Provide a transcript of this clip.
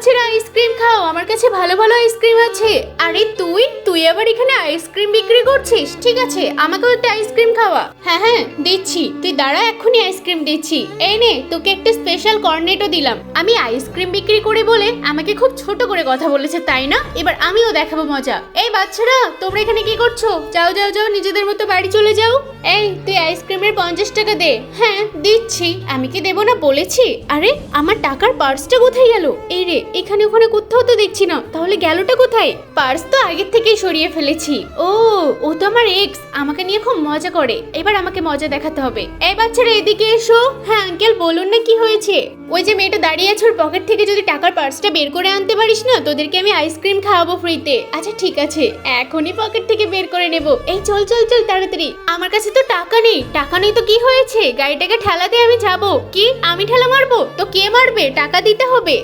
বাচ্চারা আইসক্রিম খাও, আমার কাছে ভালো ভালো আইসক্রিম আছে। আরে তুই তুই আবার এখানে আইসক্রিম বিক্রি করছিস? ঠিক আছে, আমাকেও একটা আইসক্রিম খাওয়া। হ্যাঁ হ্যাঁ দিচ্ছি, তুই দাঁড়া, এক্ষুনি আইসক্রিম দিচ্ছি। এই নে, তোকে একটা স্পেশাল কর্নেটও দিলাম। আমি আইসক্রিম বিক্রি করে বলে আমাকে খুব ছোট করে কথা বলেছে, তাই না? এবার আমিও দেখাবো মজা। এই বাচ্চারা, তোমরা এখানে কি করছো? যাও যাও যাও, নিজেদের মতো বাড়ি চলে যাও। এই তুই আইসক্রিমের 50 টাকা দে। হ্যাঁ দিচ্ছি, আমি কি দেবো না বলেছি? আরে আমার টাকার পার্সটা কোথায় গেল? এই রে, এখানে ওখানে কোথাও তো দেখছি না, তাহলে গেলটা কোথায়? পার্স তো আগের থেকেই সরিয়ে ফেলেছি। ও ও তো আমার এক্স, আমাকে নিয়ে খুব মজা করে। এবার আমাকে মজা দেখাতে হবে। এই বাচ্চারা এদিকে এসো। হ্যাঁ আঙ্কেল, বলুন না কি হয়েছে? ওই যে মেয়েটা দাঁড়িয়ে আছে, ওর পকেট থেকে যদি টাকার পার্সটা বের করে আনতে পারিস না, তোদেরকে আমি আইসক্রিম খাওয়াবো ফ্রিতে। আচ্ছা ঠিক আছে, এখনই পকেট থেকে বের করে নেব। এই চল চল চল তাড়াতাড়ি। আমার কাছে তো টাকা নেই। টাকা নেই তো কি হয়েছে? গাড়িটাকে ঠেলাতে আমি যাবো। কি আমি ঠেলা মারবো? তো কে মারবে? টাকা দিতে হবে।